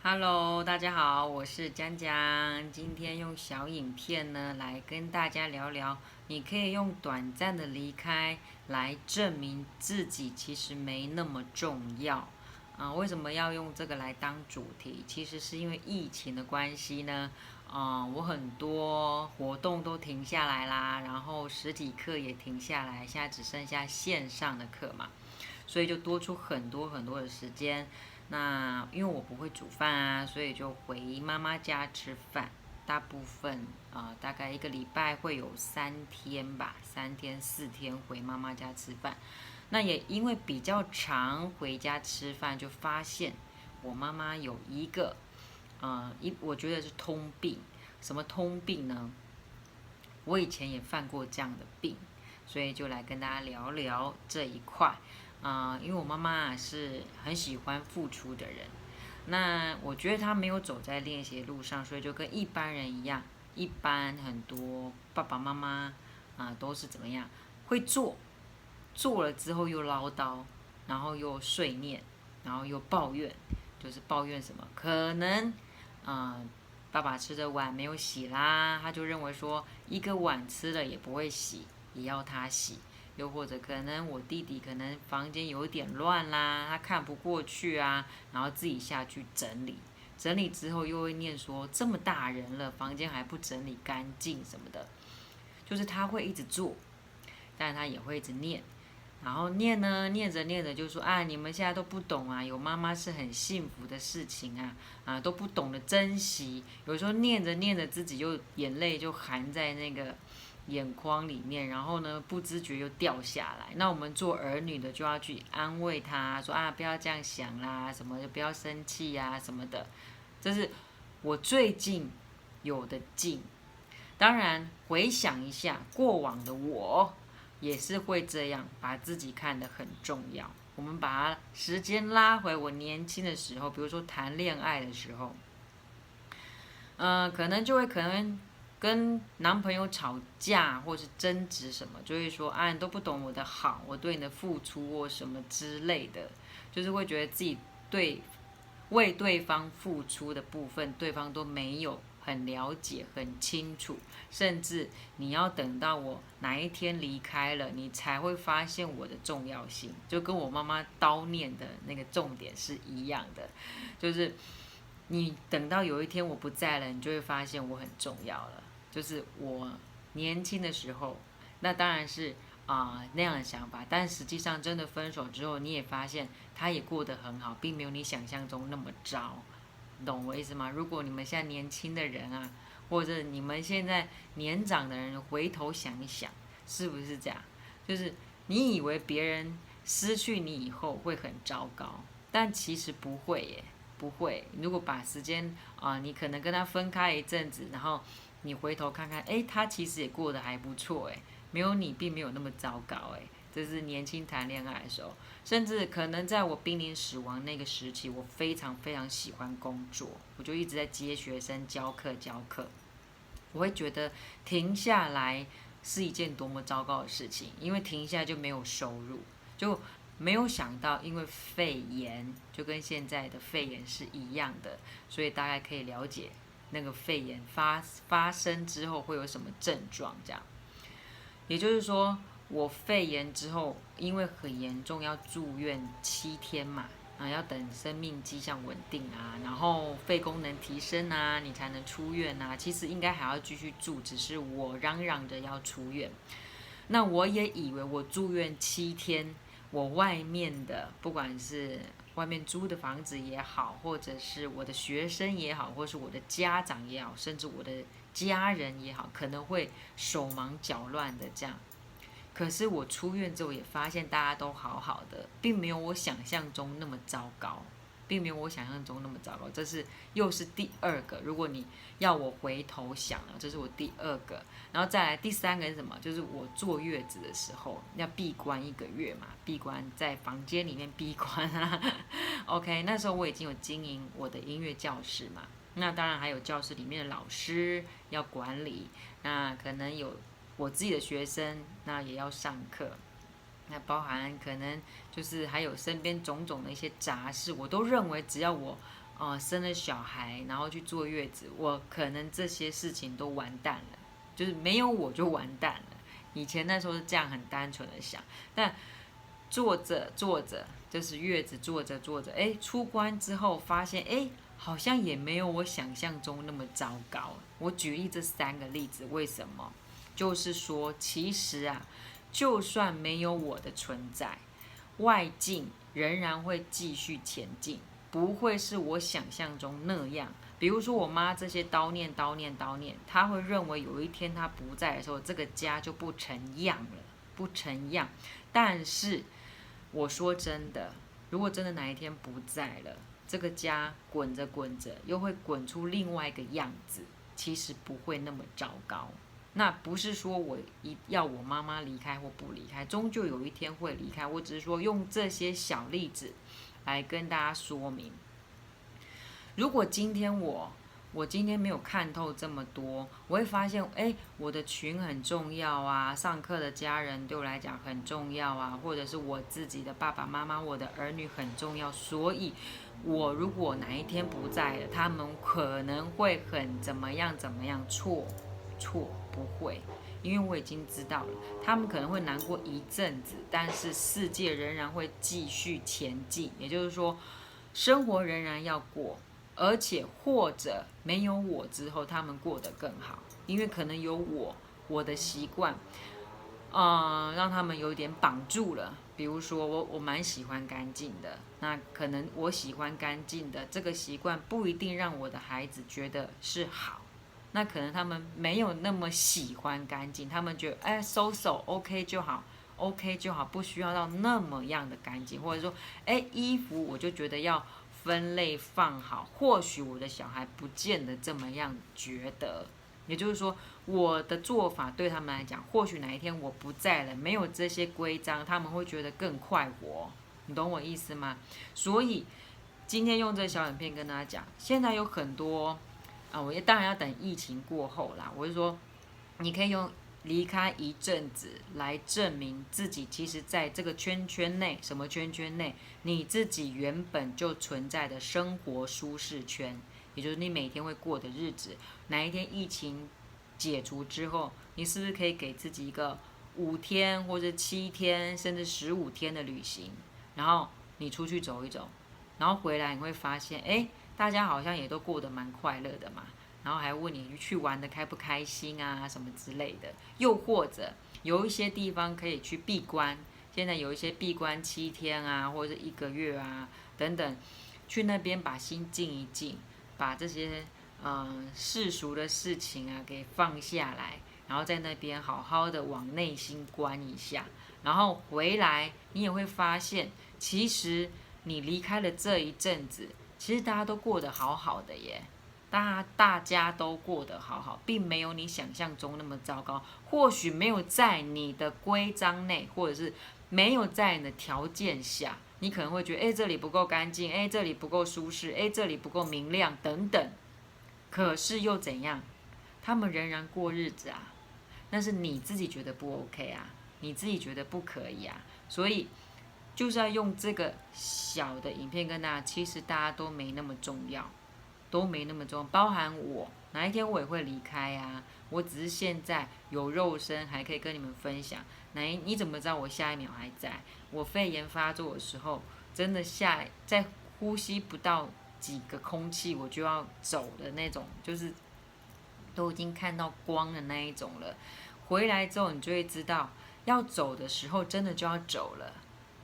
Hello，大家好，我是江江。今天用小影片呢来跟大家聊聊，你可以用短暂的离开来证明自己其实没那么重要。为什么要用这个来当主题？其实是因为疫情的关系呢，我很多活动都停下来啦，然后实体课也停下来，现在只剩下线上的课嘛。所以就多出很多很多的时间。那因为我不会煮饭啊，所以就回妈妈家吃饭。大部分大概一个礼拜会有3天吧，3天4天回妈妈家吃饭。那也因为比较常回家吃饭，就发现我妈妈有一个我觉得是通病。什么通病呢？我以前也犯过这样的病，所以就来跟大家聊聊这一块。因为我妈妈是很喜欢付出的人，那我觉得她没有走在练习的路上，所以就跟一般人一样，一般很多爸爸妈妈都是怎么样，会做，做了之后又唠叨，然后又碎念，然后又抱怨，就是抱怨什么？可能爸爸吃的碗没有洗啦，他就认为说一个碗吃了也不会洗，也要他洗。又或者可能我弟弟可能房间有点乱啦，他看不过去啊，然后自己下去整理，整理之后又会念说这么大人了，房间还不整理干净什么的，就是他会一直做，但是他也会一直念。然后念呢，念着念着就说啊，你们现在都不懂啊，有妈妈是很幸福的事情啊，都不懂得珍惜。有时候念着念着，自己就眼泪就含在那个眼眶里面，然后呢，不知觉又掉下来。那我们做儿女的就要去安慰他，说啊，不要这样想啦，什么的，不要生气呀、什么的。这是我最近有的劲。当然，回想一下过往的我，也是会这样，把自己看得很重要。我们把时间拉回我年轻的时候，比如说谈恋爱的时候，可能跟男朋友吵架或是争执什么，就会说啊，你都不懂我的好，我对你的付出或什么之类的，就是会觉得自己为对方付出的部分，对方都没有很了解、很清楚，甚至你要等到我哪一天离开了，你才会发现我的重要性，就跟我妈妈叨念的那个重点是一样的，就是你等到有一天我不在了，你就会发现我很重要了。就是我年轻的时候，那当然是那样的想法，但实际上真的分手之后，你也发现他也过得很好，并没有你想象中那么糟，懂我意思吗？如果你们现在年轻的人啊，或者你们现在年长的人回头想一想，是不是这样？就是你以为别人失去你以后会很糟糕，但其实不会耶。不会，如果把时间你可能跟他分开一阵子，然后你回头看看，哎，他其实也过得还不错，哎，没有你并没有那么糟糕，哎，这是年轻谈恋爱的时候，甚至可能在我濒临死亡那个时期，我非常非常喜欢工作，我就一直在接学生教课，我会觉得停下来是一件多么糟糕的事情，因为停下来就没有收入，就没有想到，因为肺炎就跟现在的肺炎是一样的，所以大概可以了解那个肺炎发生之后会有什么症状。这样，也就是说，我肺炎之后，因为很严重，要住院7天嘛，要等生命迹象稳定啊，然后肺功能提升啊，你才能出院啊。其实应该还要继续住，只是我嚷嚷着要出院。那我也以为我住院7天，我外面的不管是外面租的房子也好，或者是我的学生也好，或是我的家长也好，甚至我的家人也好，可能会手忙脚乱的这样。可是我出院之后也发现大家都好好的，并没有我想象中那么糟糕，并没有我想象中那么糟糕。这是又是第二个，如果你要我回头想了，这是我第二个。然后再来第三个是什么？就是我坐月子的时候要闭关1个月嘛，闭关在房间里面闭关啊。OK，那时候我已经有经营我的音乐教室嘛，那当然还有教室里面的老师要管理，那可能有我自己的学生，那也要上课，那包含可能就是还有身边种种的一些杂事，我都认为只要我生了小孩，然后去坐月子，我可能这些事情都完蛋了，就是没有我就完蛋了。以前那时候是这样很单纯的想，但坐着坐着，就是月子坐着坐着，出关之后发现，好像也没有我想象中那么糟糕。我举例这3个例子，为什么？就是说，其实啊，就算没有我的存在，外境仍然会继续前进，不会是我想象中那样。比如说我妈这些叨念叨念叨念，她会认为有一天她不在的时候，这个家就不成样了，不成样。但是我说真的，如果真的哪一天不在了，这个家滚着滚着又会滚出另外一个样子，其实不会那么糟糕。那不是说我要我妈妈离开或不离开，终究有一天会离开。我只是说用这些小例子来跟大家说明。如果今天我今天没有看透这么多，我会发现，我的群很重要啊，上课的家人对我来讲很重要啊，或者是我自己的爸爸妈妈、我的儿女很重要，所以我如果哪一天不在了，他们可能会很怎么样怎么样。错，不会，因为我已经知道了，他们可能会难过一阵子，但是世界仍然会继续前进，也就是说，生活仍然要过。而且或者没有我之后，他们过得更好，因为可能有我的习惯，让他们有点绑住了。比如说我蛮喜欢干净的，那可能我喜欢干净的这个习惯不一定让我的孩子觉得是好，那可能他们没有那么喜欢干净，他们觉得收 OK 就好。OK 就好，不需要到那么样的干净，或者说，衣服我就觉得要分类放好，或许我的小孩不见得这么样觉得。也就是说，我的做法对他们来讲，或许哪一天我不在了，没有这些规章，他们会觉得更快活。你懂我意思吗？所以今天用这小影片跟大家讲，现在有很多我当然要等疫情过后啦。我是说，你可以用离开一阵子来证明自己，其实在这个圈圈内，什么圈圈内，你自己原本就存在的生活舒适圈，也就是你每天会过的日子。哪一天疫情解除之后，你是不是可以给自己一个5天或者7天甚至15天的旅行，然后你出去走一走，然后回来你会发现，大家好像也都过得蛮快乐的嘛。然后还问你去玩的开不开心啊，什么之类的。又或者有一些地方可以去闭关，现在有一些闭关7天啊，或者是1个月啊等等，去那边把心静一静，把这些世俗的事情啊给放下来，然后在那边好好的往内心观一下，然后回来你也会发现，其实你离开了这一阵子，其实大家都过得好好的耶。大家都过得好好，并没有你想象中那么糟糕。或许没有在你的规章内，或者是没有在你的条件下，你可能会觉得，这里不够干净，这里不够舒适，这里不够明亮等等。可是又怎样？他们仍然过日子啊，那是你自己觉得不 OK 啊，你自己觉得不可以啊，所以就是要用这个小的影片跟大家，其实大家都没那么重要。都没那么重要，包含我哪一天我也会离开啊，我只是现在有肉身还可以跟你们分享。你怎么知道我下一秒还在？我肺炎发作的时候，真的在呼吸不到几个空气我就要走的那种，就是都已经看到光的那一种了。回来之后你就会知道，要走的时候真的就要走了，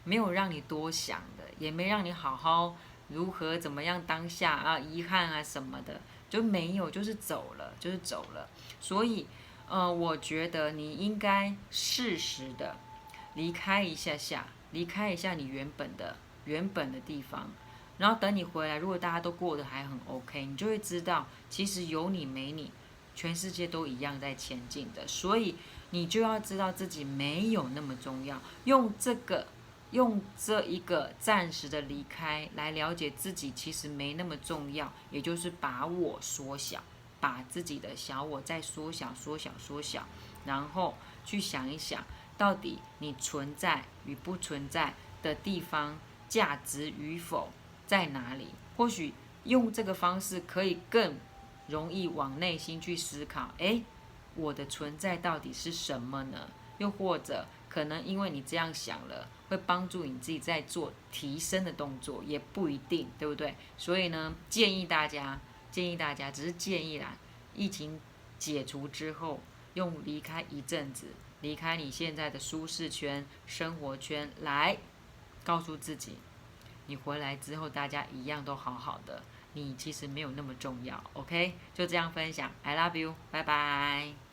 没有让你多想的，也没让你好好如何怎么样当下啊遗憾啊什么的，就没有，就是走了，就是走了。所以我觉得你应该适时的离开一下下，离开一下你原本的地方，然后等你回来，如果大家都过得还很 OK， 你就会知道其实有你没你，全世界都一样在前进的。所以你就要知道自己没有那么重要，用这一个暂时的离开来了解自己其实没那么重要，也就是把我缩小，把自己的小我再缩小，然后去想一想，到底你存在与不存在的地方，价值与否在哪里？或许用这个方式可以更容易往内心去思考，我的存在到底是什么呢？又或者可能因为你这样想了，会帮助你自己在做提升的动作，也不一定，对不对？所以呢，建议大家，只是建议啦，疫情解除之后，用离开一阵子，离开你现在的舒适圈、生活圈，来告诉自己，你回来之后，大家一样都好好的，你其实没有那么重要，OK？就这样分享，I love you，拜拜。